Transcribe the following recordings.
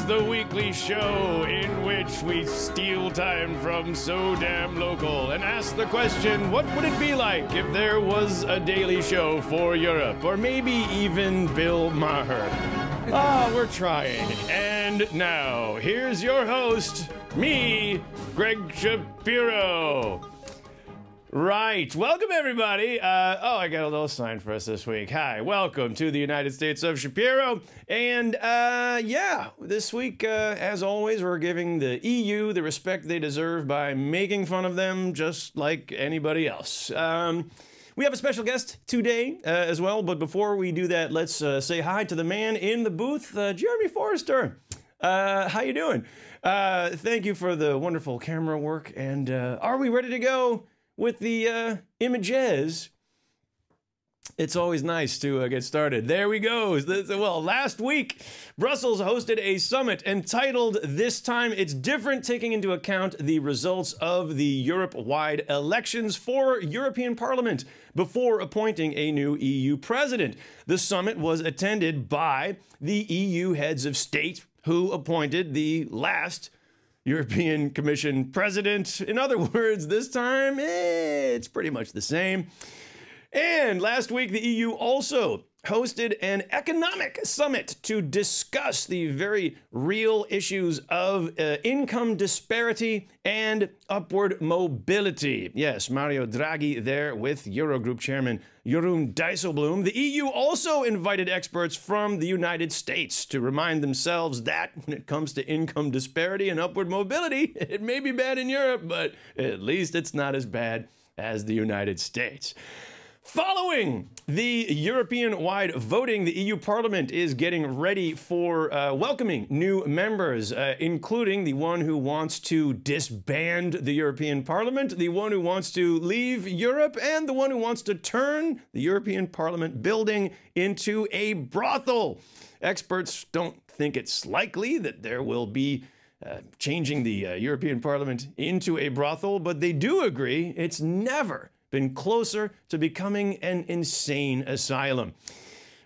the weekly show in which we steal time from So Damn Local and ask the question, what would it be like if there was a daily show for Europe? Or maybe even Bill Maher. We're trying. And now, here's your host, me, Greg Shapiro. Right. Welcome, everybody. I got a little sign for us this week. Hi. Welcome to the United States of Shapiro. And, this week, as always, we're giving the EU the respect they deserve by making fun of them just like anybody else. We have a special guest today as well, but before we do that, let's say hi to the man in the booth, Jeremy Forrester. How you doing? Thank you for the wonderful camera work, and are we ready to go with the images? It's always nice to get started. There we go. Well, last week, Brussels hosted a summit entitled This Time It's Different, taking into account the results of the Europe-wide elections for European Parliament before appointing a new EU president. The summit was attended by the EU heads of state who appointed the last European Commission president. In other words, this time, it's pretty much the same. And last week, the EU also hosted an economic summit to discuss the very real issues of income disparity and upward mobility. Yes, Mario Draghi there with Eurogroup chairman Jeroen Dijsselbloem. The EU also invited experts from the United States to remind themselves that when it comes to income disparity and upward mobility, it may be bad in Europe, but at least it's not as bad as the United States. Following the European-wide voting, the EU Parliament is getting ready for welcoming new members, including the one who wants to disband the European Parliament, the one who wants to leave Europe, and the one who wants to turn the European Parliament building into a brothel. Experts don't think it's likely that there will be changing the European Parliament into a brothel, but they do agree it's never been closer to becoming an insane asylum.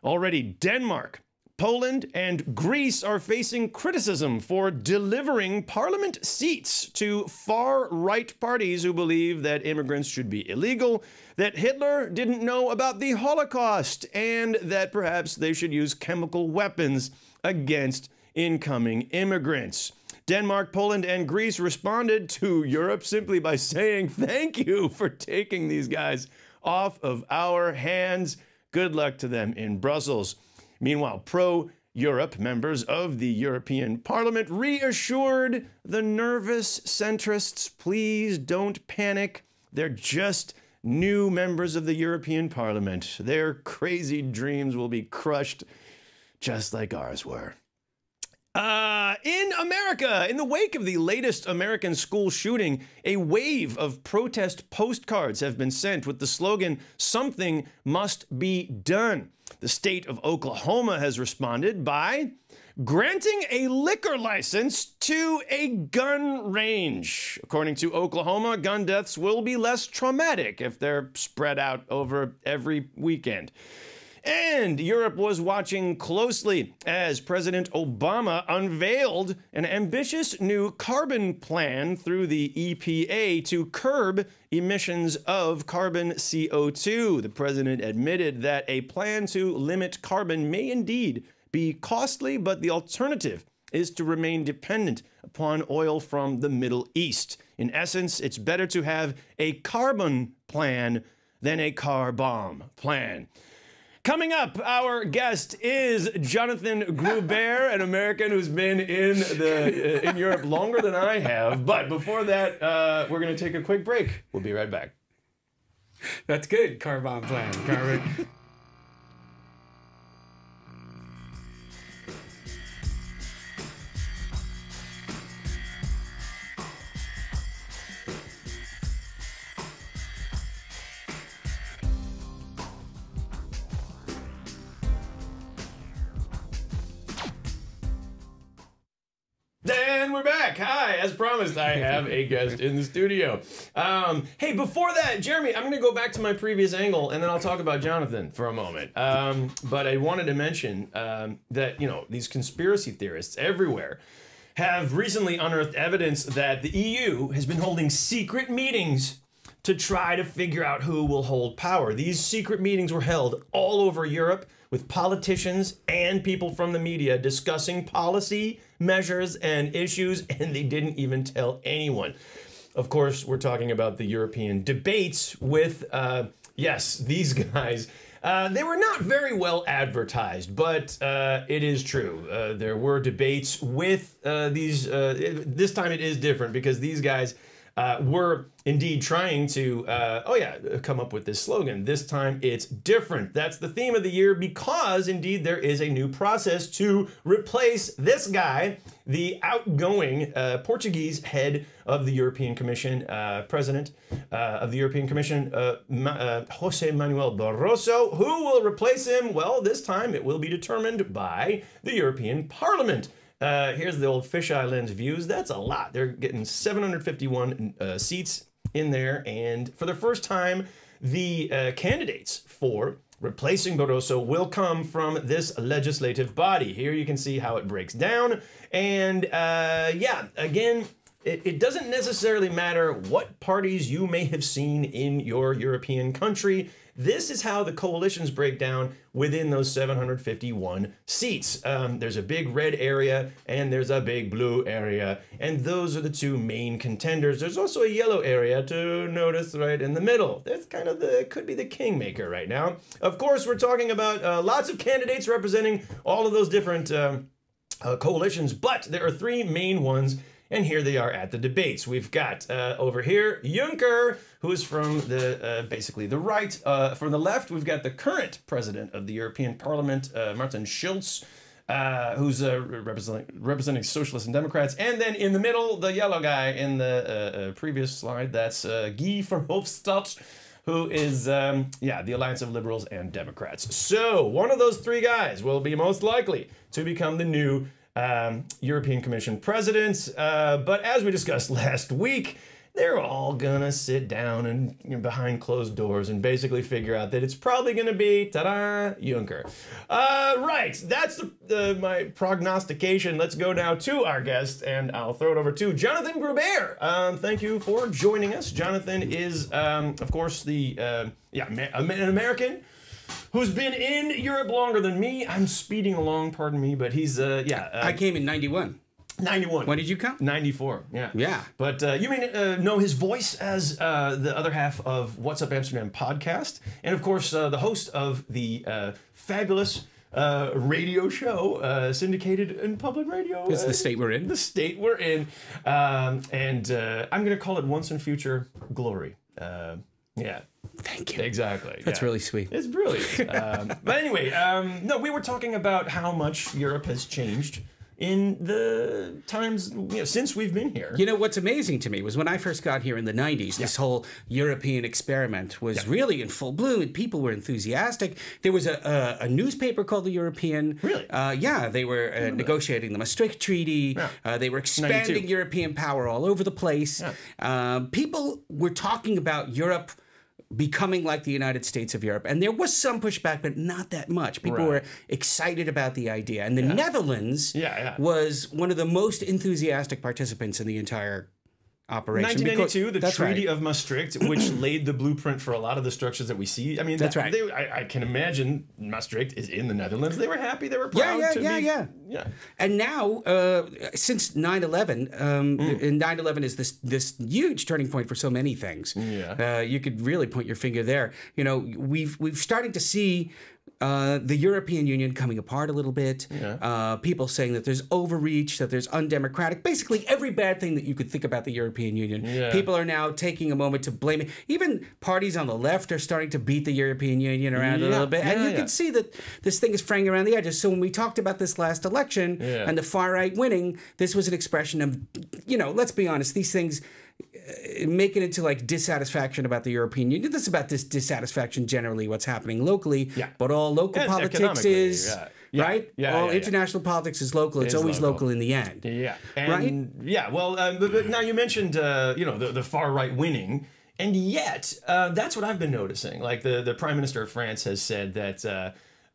Already, Denmark, Poland, and Greece are facing criticism for delivering parliament seats to far-right parties who believe that immigrants should be illegal, that Hitler didn't know about the Holocaust, and that perhaps they should use chemical weapons against incoming immigrants. Denmark, Poland, and Greece responded to Europe simply by saying, thank you for taking these guys off of our hands. Good luck to them in Brussels. Meanwhile, pro-Europe members of the European Parliament reassured the nervous centrists, please don't panic. They're just new members of the European Parliament. Their crazy dreams will be crushed just like ours were. In America, in the wake of the latest American school shooting, a wave of protest postcards have been sent with the slogan, "Something must be done." The state of Oklahoma has responded by granting a liquor license to a gun range. According to Oklahoma, gun deaths will be less traumatic if they're spread out over every weekend. And Europe was watching closely as President Obama unveiled an ambitious new carbon plan through the EPA to curb emissions of carbon CO2. The president admitted that a plan to limit carbon may indeed be costly, but the alternative is to remain dependent upon oil from the Middle East. In essence, it's better to have a carbon plan than a car bomb plan. Coming up, our guest is Jonathan Groubert, an American who's been in Europe longer than I have. But before that, we're going to take a quick break. We'll be right back. That's good, car bomb plan. And we're back. Hi, as promised, I have a guest in the studio. Hey, before that, Jeremy, I'm going to go back to my previous angle, and then I'll talk about Jonathan for a moment. But I wanted to mention that, you know, these conspiracy theorists everywhere have recently unearthed evidence that the EU has been holding secret meetings to try to figure out who will hold power. These secret meetings were held all over Europe with politicians and people from the media discussing policy, measures, and issues, and they didn't even tell anyone. Of course, we're talking about the European debates with, yes, these guys. They were not very well advertised, but it is true. There were debates with these. This time it is different because these guys were indeed trying to, come up with this slogan. This time it's different. That's the theme of the year because indeed there is a new process to replace this guy, the outgoing Portuguese head of the European Commission, president of the European Commission, José Manuel Barroso. Who will replace him? Well, this time it will be determined by the European Parliament. Here's the old fisheye lens views. That's a lot. They're getting 751 seats in there. And for the first time, the candidates for replacing Barroso will come from this legislative body. Here you can see how it breaks down. And again, it doesn't necessarily matter what parties you may have seen in your European country. This is how the coalitions break down within those 751 seats. There's a big red area and there's a big blue area, and those are the two main contenders. There's also a yellow area to notice right in the middle. That's kind of could be the kingmaker right now. Of course, we're talking about lots of candidates representing all of those different coalitions, but there are three main ones. And here they are at the debates. We've got over here Juncker, who is from the basically the right. From the left, we've got the current president of the European Parliament, Martin Schulz, who's representing Socialists and Democrats. And then in the middle, the yellow guy in the previous slide, that's Guy Verhofstadt, who is, the Alliance of Liberals and Democrats. So one of those three guys will be most likely to become the new European Commission presidents, but as we discussed last week, they're all gonna sit down and behind closed doors and basically figure out that it's probably gonna be, ta-da, Juncker. Right, that's my prognostication. Let's go now to our guest, and I'll throw it over to Jonathan Groubert. Thank you for joining us. Jonathan is, of course, an American who's been in Europe longer than me. I'm speeding along, pardon me, but he's, I came in 91. 91. When did you come? 94, yeah. Yeah. But you may know his voice as the other half of What's Up Amsterdam podcast, and of course the host of the fabulous radio show syndicated in public radio. It's the state we're in. The state we're in. And I'm going to call it Once in Future Glory. Yeah. Thank you. Exactly. That's really sweet. It's brilliant. But anyway, no, we were talking about how much Europe has changed in the times since we've been here. You know, what's amazing to me was when I first got here in the 90s, this whole European experiment was really in full bloom, and people were enthusiastic. There was a newspaper called The European. Really? They were negotiating the Maastricht Treaty. Yeah. They were expanding 92. European power all over the place. Yeah. People were talking about Europe becoming like the United States of Europe. And there was some pushback, but not that much. People were excited about the idea. And the Netherlands was one of the most enthusiastic participants in the entire operation. 1992, the Treaty of Maastricht, which laid the blueprint for a lot of the structures that we see. I mean, that's right. I can imagine Maastricht is in the Netherlands. They were happy. They were proud to be. Yeah. And now, since 9/11, and 9/11 is this huge turning point for so many things. Yeah. You could really point your finger there. You know, we've starting to see the European Union coming apart a little bit. Yeah. People saying that there's overreach, that there's undemocratic, basically every bad thing that you could think about the European Union. Yeah. People are now taking a moment to blame it. Even parties on the left are starting to beat the European Union around a little bit. And you can see that this thing is fraying around the edges. So when we talked about this last election and the far right winning, this was an expression of, let's be honest, these things make it into like dissatisfaction about the European Union. This is about this dissatisfaction generally, what's happening locally, but all local politics is right? International politics is local. It's always local in the end. Yeah. And, right? Yeah. Well, but now you mentioned, the far right winning. And yet, that's what I've been noticing. Like the Prime Minister of France has said that,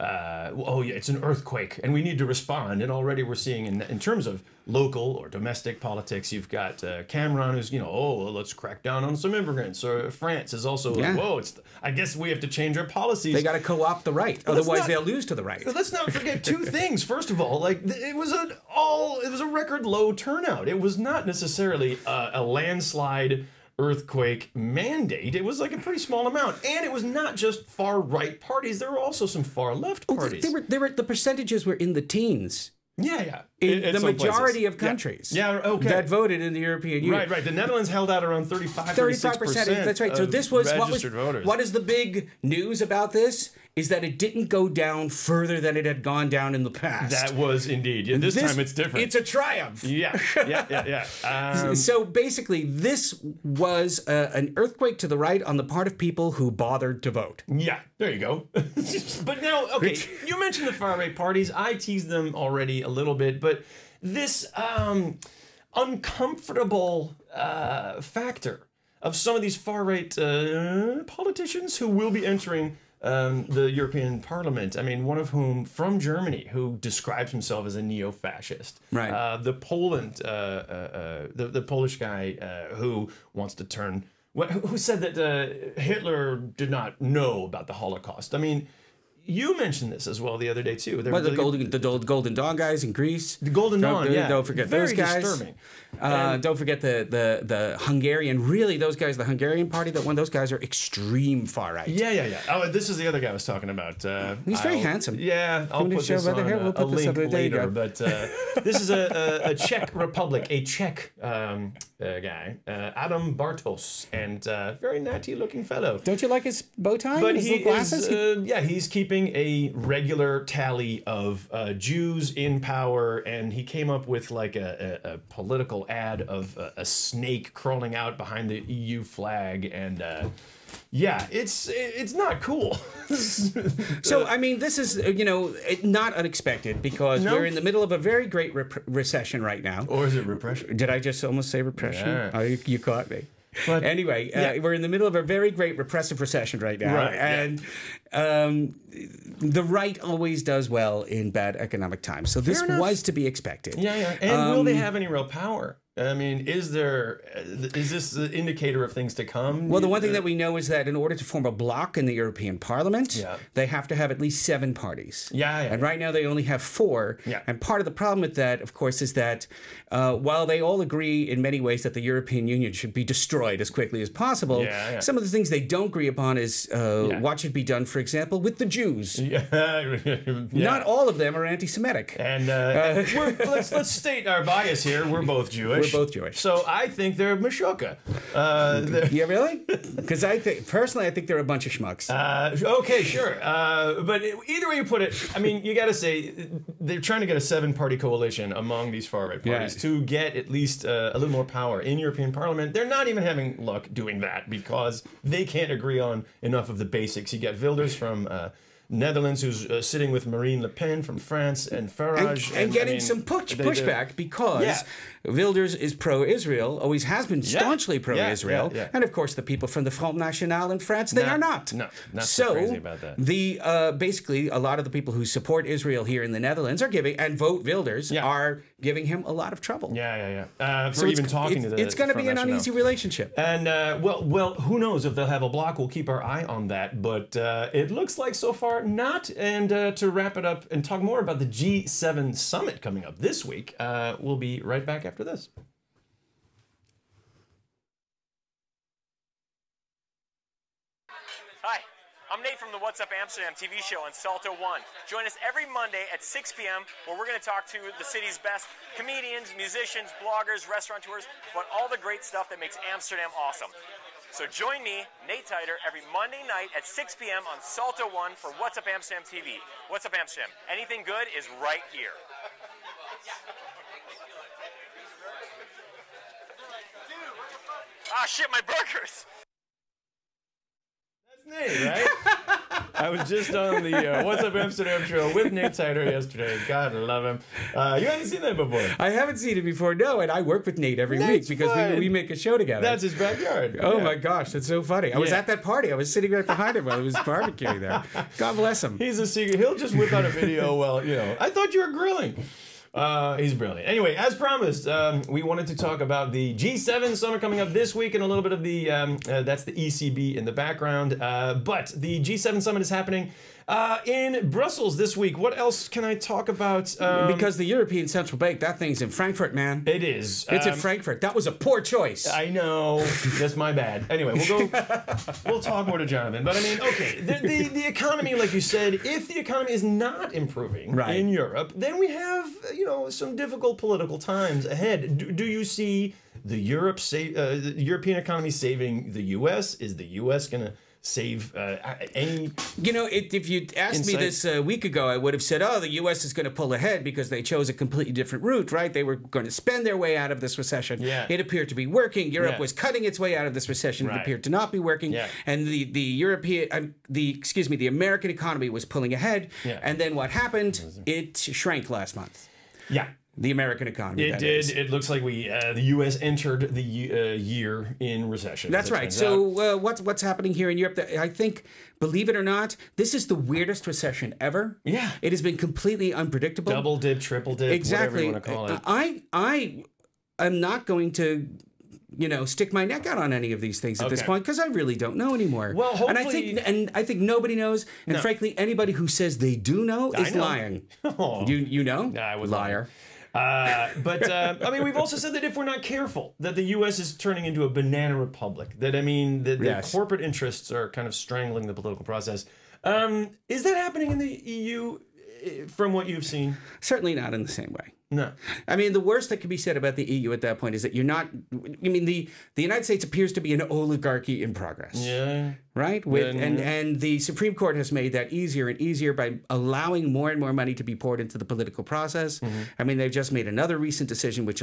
it's an earthquake and we need to respond. And already we're seeing in terms of local or domestic politics, you've got Cameron who's, let's crack down on some immigrants. Or France is also, I guess we have to change our policies. They got to co-opt the right. Otherwise they'll lose to the right. Let's not forget two things. First of all, it was a record low turnout. It was not necessarily a landslide earthquake mandate. It was like a pretty small amount, and it was not just far right parties. There were also some far left parties. The percentages were in the teens. Yeah. In the majority of countries that voted in the European Union. Right. The Netherlands held out around 35%. That's right. So this was voters. What is the big news about this? Is that it didn't go down further than it had gone down in the past. That was indeed. And this time it's different. It's a triumph. Yeah. So basically, this was an earthquake to the right on the part of people who bothered to vote. Yeah, there you go. But now, okay, you mentioned the far-right parties. I teased them already a little bit, but this uncomfortable factor of some of these far-right politicians who will be entering the European Parliament. I mean, one of whom from Germany, who describes himself as a neo-fascist. Right. The Polish guy who wants to turn. Who said that Hitler did not know about the Holocaust? I mean, you mentioned this as well the other day too. The Golden Dawn guys in Greece. The Golden Dawn, Don't forget those guys. Disturbing. Don't forget the Hungarian. Really, those guys, the Hungarian party. Those guys are extreme far right. Yeah. Oh, this is the other guy I was talking about. He's very handsome. Yeah, I'll put this on a link later. But this is a Czech Republic, a Czech guy, Adam Bartos, and very natty-looking fellow. Don't you like his bow tie? But his he glasses? He's keeping a regular tally of Jews in power, and he came up with like a political ad of a snake crawling out behind the EU flag, and it's not cool. So I mean, this is not unexpected because we're in the middle of a very great recession right now. Or is it repression? Did I just almost say repression? Yeah. Oh, you caught me. But anyway, we're in the middle of a very great repressive recession right now, and the right always does well in bad economic times. So this was to be expected. Yeah. And will they have any real power? I mean, is this the indicator of things to come? Well, the one thing that we know is that in order to form a bloc in the European Parliament, they have to have at least 7 parties. And right now they only have 4. And part of the problem with that, of course, is that while they all agree in many ways that the European Union should be destroyed as quickly as possible, some of the things they don't agree upon is what should be done, for example, with the Jews. Not all of them are anti-Semitic. And let's state our bias here. We're both Jewish. We're both Jewish. So I think they're Meshuggah. Yeah, really? Because personally, I think they're a bunch of schmucks. Okay, sure. But either way you put it, I mean, you got to say they're trying to get a 7-party coalition among these far-right parties to get at least a little more power in European Parliament. They're not even having luck doing that because they can't agree on enough of the basics. You get Wilders from Netherlands, who's sitting with Marine Le Pen from France, and Farage. And getting some pushback because Wilders is pro-Israel, always has been staunchly pro-Israel. And of course, the people from the Front National in France, they are not. No, not so crazy about that. Basically, a lot of the people who support Israel here in the Netherlands are giving, and vote Wilders, are giving him a lot of trouble. For even talking to the it's going to be an uneasy relationship. And, well, who knows if they'll have a block. We'll keep our eye on that. But it looks like so far not. And to wrap it up and talk more about the G7 summit coming up this week, we'll be right back after this. Hi, I'm Nate from the What's Up Amsterdam TV show on Salto 1. Join us every Monday at 6 p.m. where we're going to talk to the city's best comedians, musicians, bloggers, restaurateurs, about all the great stuff that makes Amsterdam awesome. So join me, Nate Titer, every Monday night at 6 p.m. on Salto 1 for What's Up Amsterdam TV. What's Up Amsterdam? Anything good is right here. Ah, shit, my burgers! That's Nate, right? I was just on the What's Up Amsterdam show with Nate Tider yesterday. God, I love him. You haven't seen that before? I haven't seen it before, no, and I work with Nate every week because we make a show together. That's his backyard. Oh my gosh, that's so funny. I was at that party. I was sitting right behind him while he was barbecuing there. God bless him. He's a secret. He'll just whip out a video. Well, you know, I thought you were grilling. He's brilliant. Anyway, as promised, we wanted to talk about the G7 summit coming up this week and a little bit of the, that's the ECB in the background. But the G7 summit is happening in Brussels this week. What else can I talk about? Because the European Central Bank, that thing's in Frankfurt, man. It is. It's in Frankfurt. That was a poor choice. I know. That's my bad. Anyway, we'll talk more to Jonathan. But I mean, okay, the economy, like you said, if the economy is not improving in Europe, then we have, you know, some difficult political times ahead. Do you see the European economy saving the U.S.? Is the U.S. going to save any... You know, if you'd asked me this a week ago, I would have said, oh, the U.S. is going to pull ahead because they chose a completely different route, right? They were going to spend their way out of this recession. Yeah. It appeared to be working. Europe was cutting its way out of this recession. It appeared to not be working. Yeah. And the American economy was pulling ahead. Yeah. And then what happened? It shrank last month. Yeah. The American economy. It did. It looks like the U.S. entered the year in recession. That's right. So what's happening here in Europe? I think, believe it or not, this is the weirdest recession ever. Yeah. It has been completely unpredictable. Double dip, triple dip, whatever you want to call it. I am not going to, you know, stick my neck out on any of these things at this point because I really don't know anymore. Well, hopefully, and I think nobody knows. And frankly, anybody who says they do know is lying. Oh. You know? Nah, I was liar. I mean, we've also said that if we're not careful, that the U.S. is turning into a banana republic. That, I mean, the corporate interests are kind of strangling the political process. Is that happening in the EU from what you've seen? Certainly not in the same way. No. I mean, the worst that can be said about the EU at that point is that you're not... I mean, the United States appears to be an oligarchy in progress. Yeah. Right? And the Supreme Court has made that easier and easier by allowing more and more money to be poured into the political process. Mm-hmm. I mean, they've just made another recent decision which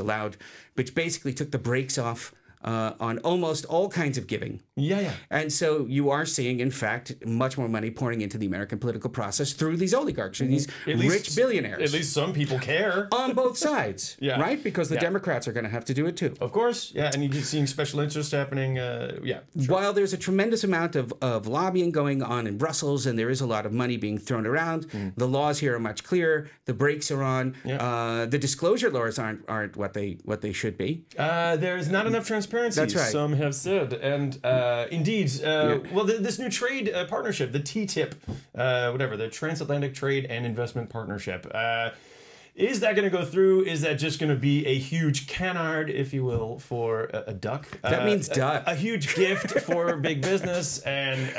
basically took the brakes off on almost all kinds of giving. Yeah. And so you are seeing, in fact, much more money pouring into the American political process through these oligarchs, these rich billionaires. At least some people care. On both sides, right? Because the Democrats are going to have to do it too. Of course, and you're seeing special interest happening, Sure. While there's a tremendous amount of lobbying going on in Brussels and there is a lot of money being thrown around, the laws here are much clearer, the brakes are on, the disclosure laws aren't what they should be. There's not enough transparency. That's right. Some have said, and indeed, well, this new trade partnership, the TTIP, whatever, the Transatlantic Trade and Investment Partnership, is that going to go through? Is that just going to be a huge canard, if you will, for a duck? That means duck. A huge gift for big business, and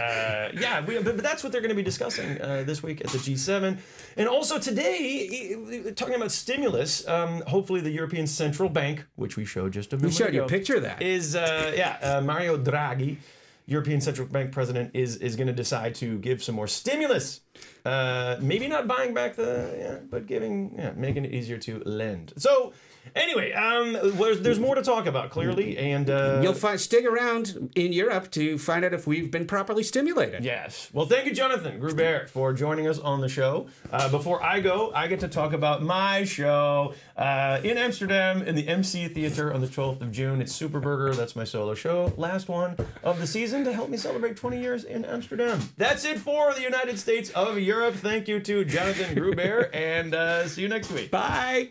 but that's what they're going to be discussing this week at the G7. And also today, talking about stimulus, hopefully the European Central Bank, which we showed just a minute ago. We showed you a picture of that. Is, Mario Draghi, European Central Bank president, is going to decide to give some more stimulus. Maybe not buying back but making it easier to lend. So anyway, there's more to talk about, clearly, and you'll stick around in Europe to find out if we've been properly stimulated. Yes. Well, thank you, Jonathan Groubert, for joining us on the show. Before I go, I get to talk about my show in Amsterdam in the MC Theater on the 12th of June. It's Super Burger. That's my solo show, last one of the season, to help me celebrate 20 years in Amsterdam. That's it for the United States of Europe. Thank you to Jonathan Groubert, and see you next week. Bye.